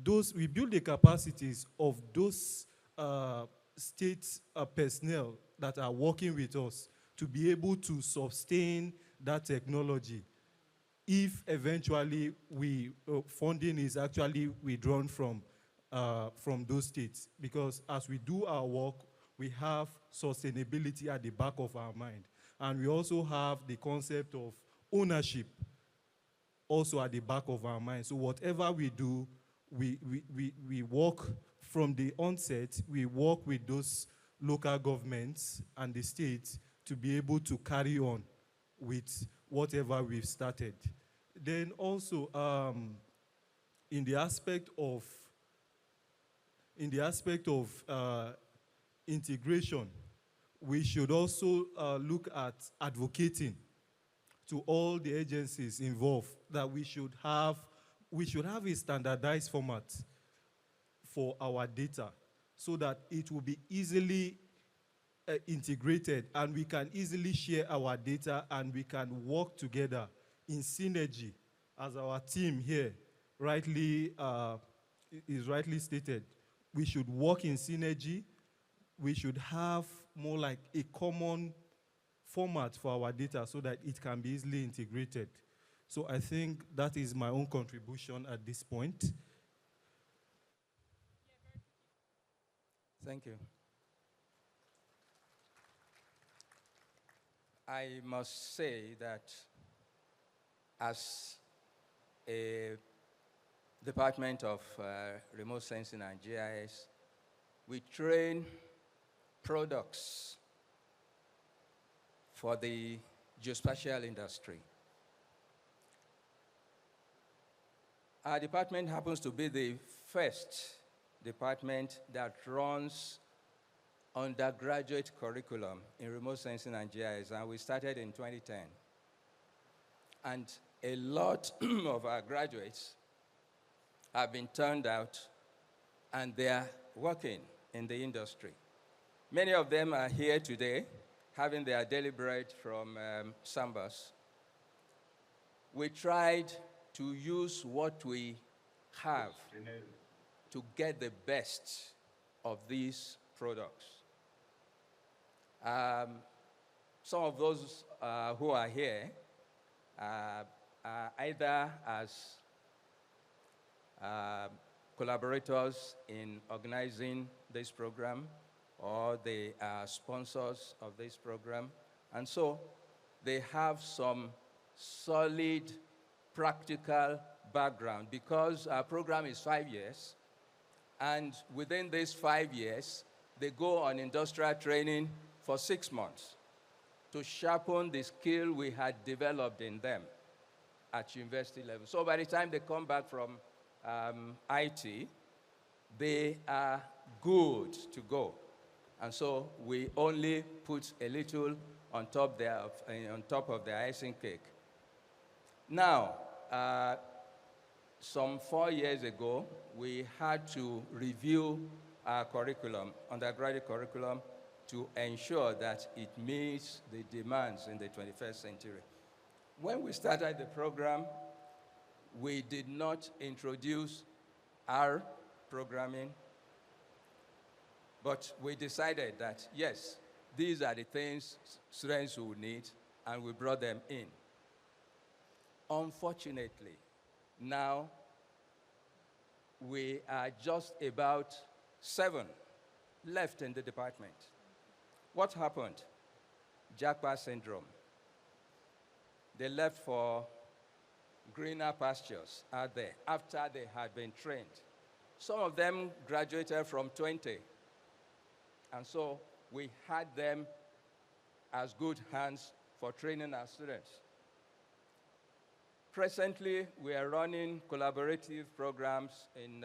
those, we build the capacities of those state personnel that are working with us to be able to sustain that technology if eventually funding is actually withdrawn from those states. Because as we do our work, we have sustainability at the back of our mind. And we also have the concept of ownership also at the back of our mind. So whatever we do, we work from the onset, we work with those local governments and the states to be able to carry on with whatever we've started. Then also, in the aspect of integration, we should also look at advocating to all the agencies involved that we should have a standardized format for our data so that it will be easily integrated and we can easily share our data and we can work together in synergy, as our team here is rightly stated. We should work in synergy. We should have more like a common format for our data so that it can be easily integrated. So I think that is my own contribution at this point. Thank you. I must say that as a Department of Remote Sensing and GIS, we train products for the geospatial industry. Our department happens to be the first department that runs undergraduate curriculum in remote sensing and GIS, and we started in 2010. And a lot of our graduates have been turned out, and they are working in the industry. Many of them are here today, having their daily bread from Sambas. We tried to use what we have to get the best of these products. Some of those who are here are either as collaborators in organizing this program, or they are sponsors of this program. And so they have some solid practical background, because our program is 5 years, and within these 5 years, they go on industrial training for 6 months to sharpen the skill we had developed in them at university level. So by the time they come back from IT, they are good to go. And so we only put a little on top of the icing cake. Now, some 4 years ago, we had to review our curriculum, undergraduate curriculum, to ensure that it meets the demands in the 21st century. When we started the program, we did not introduce R programming, but we decided that, yes, these are the things students will need, and we brought them in. Unfortunately, now we are just about 7 left in the department. What happened? Jackpot syndrome. They left for greener pastures out there after they had been trained. Some of them graduated from 20. And so we had them as good hands for training our students. Presently, we are running collaborative programs in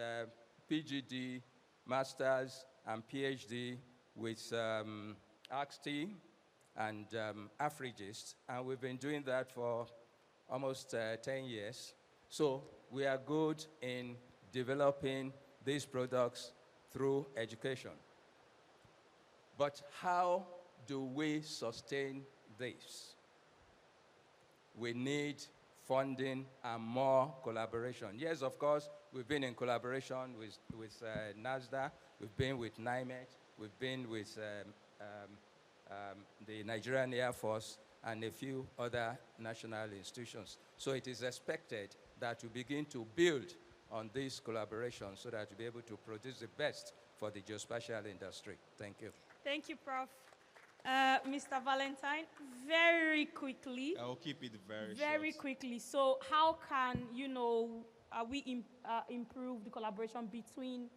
PGD, Masters, and PhD with AXT and Afrigist, and we've been doing that for almost 10 years. So we are good in developing these products through education. But how do we sustain this? We need funding and more collaboration. Yes, of course, we've been in collaboration with NASDAQ, we've been with NIMET, we've been with the Nigerian Air Force, and a few other national institutions. So it is expected that we begin to build on this collaboration so that we'll be able to produce the best for the geospatial industry. Thank you. Thank you, Prof. Mr. Valentine, very quickly. I will keep it very short. Quickly. So how can, we improve the collaboration between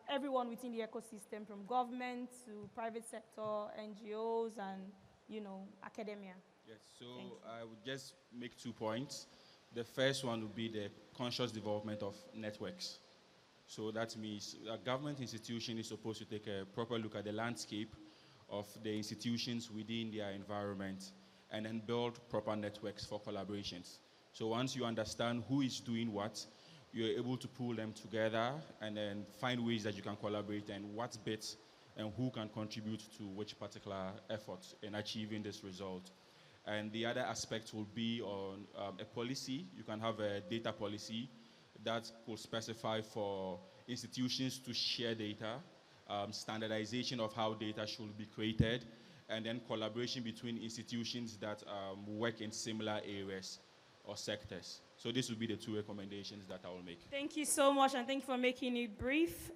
everyone within the ecosystem, from government to private sector, NGOs, and, academia? Yes, so I would just make 2 points. The first one would be the conscious development of networks. So that means a government institution is supposed to take a proper look at the landscape of the institutions within their environment and then build proper networks for collaborations. So once you understand who is doing what, you're able to pull them together and then find ways that you can collaborate and what bits and who can contribute to which particular effort in achieving this result. And the other aspect will be on a policy. You can have a data policy that will specify for institutions to share data, standardization of how data should be created, and then collaboration between institutions that work in similar areas or sectors. So this would be the 2 recommendations that I will make. Thank you so much, and thank you for making it brief.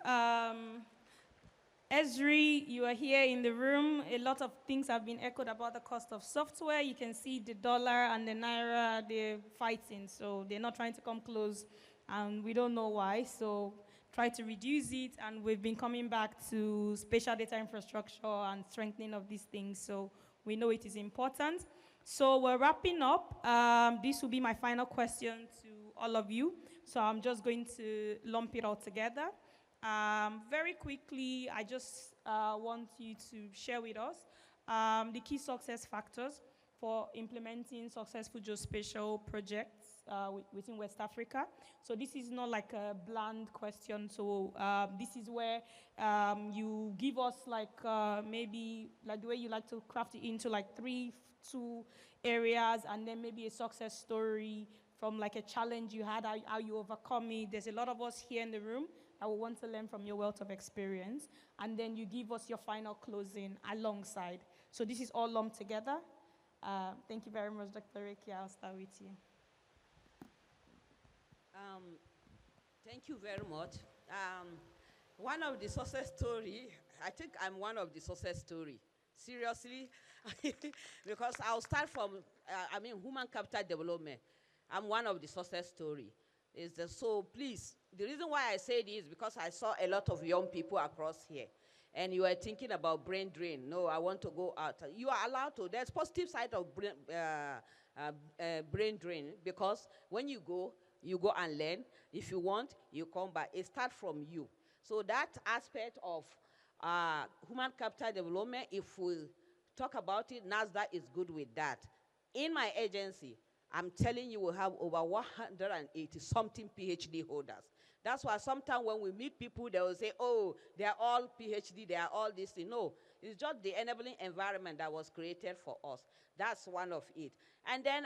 Esri, you are here in the room. A lot of things have been echoed about the cost of software. You can see the dollar and the naira, they're fighting, so they're not trying to come close, and we don't know why. So try to reduce it, and we've been coming back to spatial data infrastructure and strengthening of these things, so we know it is important. So we're wrapping up. This will be my final question to all of you, so I'm just going to lump it all together. Very quickly, I just want you to share with us the key success factors for implementing successful geospatial projects within West Africa. So this is not like a bland question. So this is where you give us maybe like the way you like to craft it into like 2 areas, and then maybe a success story from like a challenge you had, how you overcome it. There's a lot of us here in the room. I will want to learn from your wealth of experience. And then you give us your final closing alongside. So this is all lumped together. Thank you very much, Dr. Rekia. I'll start with you. Thank you very much. One of the success story, I think I'm one of the success story. Seriously, because I'll start from, human capital development. I'm one of the success story. So please, the reason why I say this is because I saw a lot of young people across here, and you are thinking about brain drain. No, I want to go out. You are allowed to. There's positive side of brain drain, because when you go and learn. If you want, you come back. It starts from you. So that aspect of human capital development, if we talk about it, NASDAQ is good with that. In my agency, I'm telling you, we have over 180-something PhD holders. That's why sometimes when we meet people, they will say, oh, they are all PhD, they are all this thing. No, it's just the enabling environment that was created for us. That's one of it. And then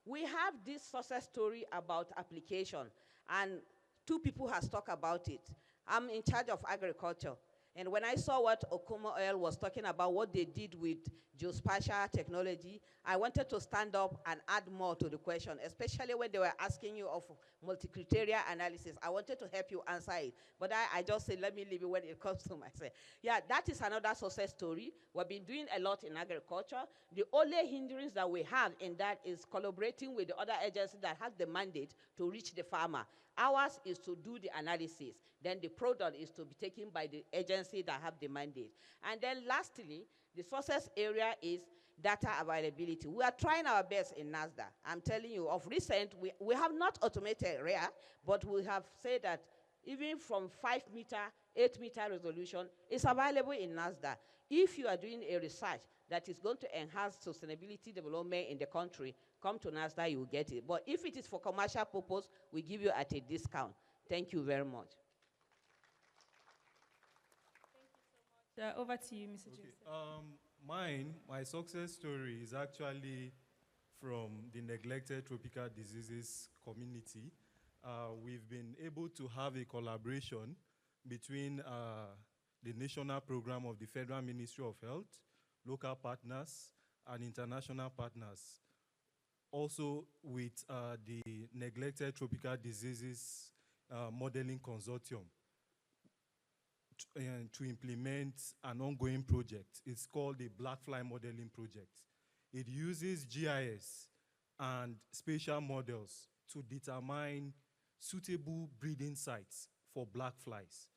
we have this success story about application, and 2 people has talked about it. I'm in charge of agriculture. And when I saw what Okuma Oil was talking about, what they did with geospatial technology, I wanted to stand up and add more to the question, especially when they were asking you of multi-criteria analysis. I wanted to help you answer it, but I just said, let me leave it when it comes to myself. Yeah, that is another success story. We've been doing a lot in agriculture. The only hindrance that we have in that is collaborating with the other agencies that has the mandate to reach the farmer. Ours is to do the analysis. Then the product is to be taken by the agency that have the mandate. And then lastly, the success area is data availability. We are trying our best in NASDAQ. I'm telling you, of recent, we have not automated REA, but we have said that even from 5-meter, 8-meter resolution, is available in NASDAQ. If you are doing a research that is going to enhance sustainability development in the country, come to NASDAQ, you will get it. But if it is for commercial purpose, we give you at a discount. Thank you very much. Over to you, Mr. Joseph. My success story is actually from the neglected tropical diseases community. We've been able to have a collaboration between the national program of the Federal Ministry of Health, local partners, and international partners. Also with the neglected tropical diseases modeling consortium to implement an ongoing project. It's called the Blackfly Modeling Project. It uses GIS and spatial models to determine suitable breeding sites for black flies.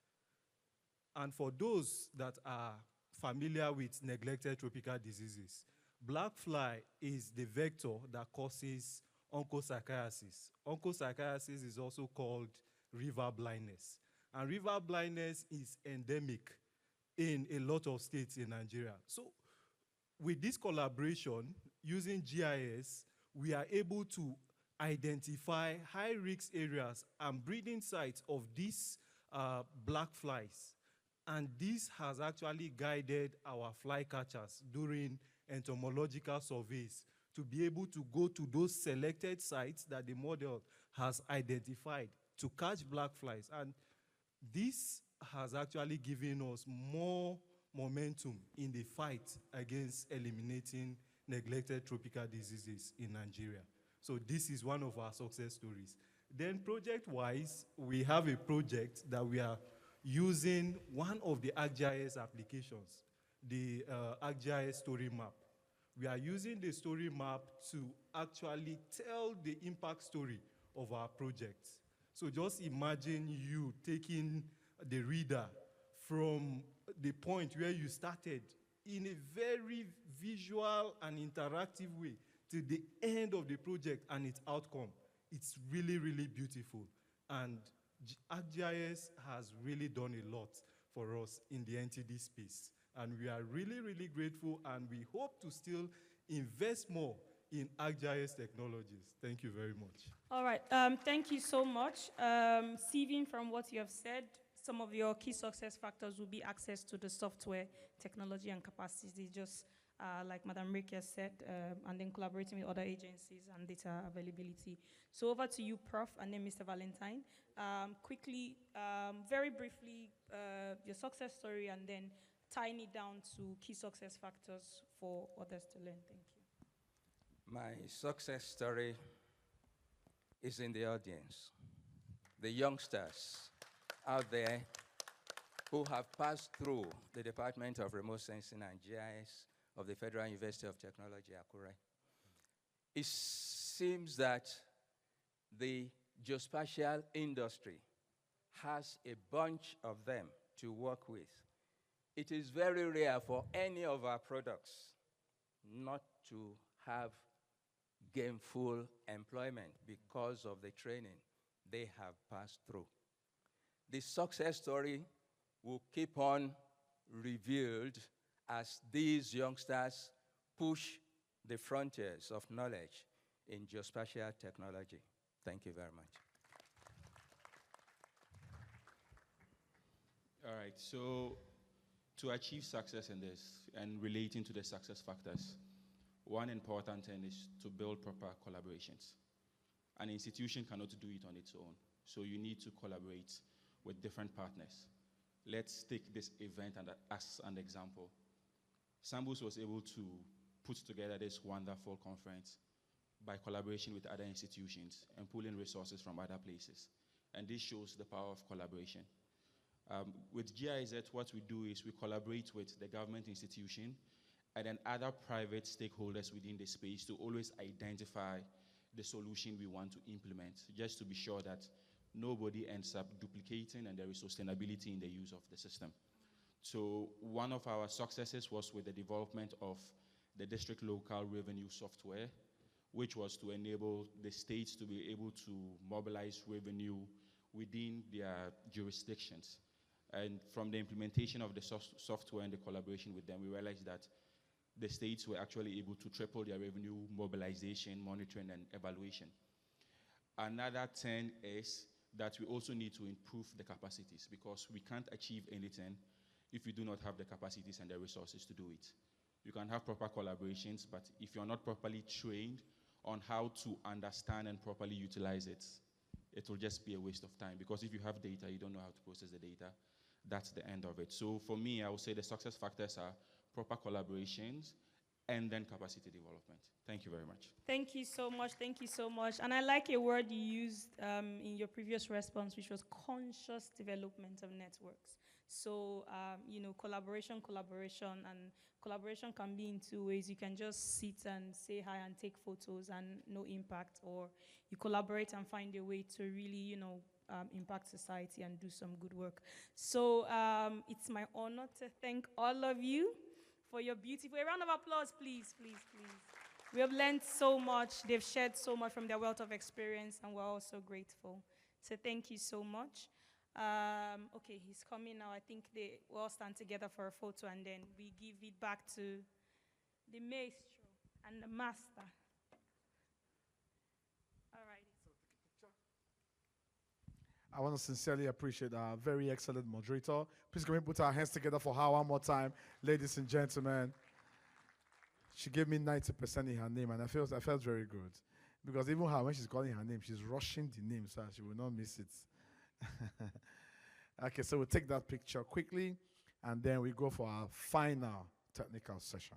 And for those that are familiar with neglected tropical diseases, black fly is the vector that causes onchocerciasis. Onchocerciasis is also called river blindness. And river blindness is endemic in a lot of states in Nigeria. So with this collaboration, using GIS, we are able to identify high-risk areas and breeding sites of these black flies. And this has actually guided our fly catchers during entomological surveys to be able to go to those selected sites that the model has identified to catch black flies. And this has actually given us more momentum in the fight against eliminating neglected tropical diseases in Nigeria. So this is one of our success stories. Then project-wise, we have a project that we are using one of the ArcGIS applications, the ArcGIS story map. We are using the story map to actually tell the impact story of our project. So just imagine you taking the reader from the point where you started in a very visual and interactive way to the end of the project and its outcome. It's really, really beautiful. And ArcGIS has really done a lot for us in the NTD space. And we are really, really grateful, and we hope to still invest more in ArcGIS technologies. Thank you very much. All right, thank you so much. Steven, from what you have said, some of your key success factors will be access to the software, technology, and capacity, just like Madam Rikia said, and then collaborating with other agencies and data availability. So over to you, Prof, and then Mr. Valentine. Quickly, very briefly, your success story, and then tying it down to key success factors for others to learn. Thank you. My success story is in the audience. The youngsters out there who have passed through the Department of Remote Sensing and GIS of the Federal University of Technology, Akure. It seems that the geospatial industry has a bunch of them to work with. It is very rare for any of our products not to have gainful employment because of the training they have passed through. The success story will keep on revealed as these youngsters push the frontiers of knowledge in geospatial technology. Thank you very much. All right, so to achieve success in this and relating to the success factors, one important thing is to build proper collaborations. An institution cannot do it on its own, so you need to collaborate with different partners. Let's take this event as an example. Sambus was able to put together this wonderful conference by collaboration with other institutions and pulling resources from other places. And this shows the power of collaboration. With GIZ, what we do is we collaborate with the government institution and then other private stakeholders within the space to always identify the solution we want to implement, just to be sure that nobody ends up duplicating and there is sustainability in the use of the system. So one of our successes was with the development of the district local revenue software, which was to enable the states to be able to mobilize revenue within their jurisdictions. And from the implementation of the software and the collaboration with them, we realized that the states were actually able to triple their revenue mobilization, monitoring, and evaluation. Another 10 is that we also need to improve the capacities, because we can't achieve anything if we do not have the capacities and the resources to do it. You can have proper collaborations, but if you're not properly trained on how to understand and properly utilize it, it will just be a waste of time, because if you have data, you don't know how to process the data, that's the end of it. So for me, I would say the success factors are proper collaborations and then capacity development. Thank you very much. Thank you so much. Thank you so much. And I like a word you used in your previous response, which was conscious development of networks. So, collaboration, and collaboration can be in two ways. You can just sit and say hi and take photos and no impact, or you collaborate and find a way to really, impact society and do some good work. So it's my honor to thank all of you for your beautiful, a round of applause, please, please, please. We have learned so much. They've shared so much from their wealth of experience, and we're also grateful. So thank you so much. Okay, he's coming now. I think they will all stand together for a photo, and then we give it back to the maestro and the master. All right. I want to sincerely appreciate our very excellent moderator. Please can we put our hands together for her one more time, ladies and gentlemen. She gave me 90% in her name, and I felt very good. Because even her, when she's calling her name, she's rushing the name so she will not miss it. Okay, so we'll take that picture quickly, and then we go for our final technical session.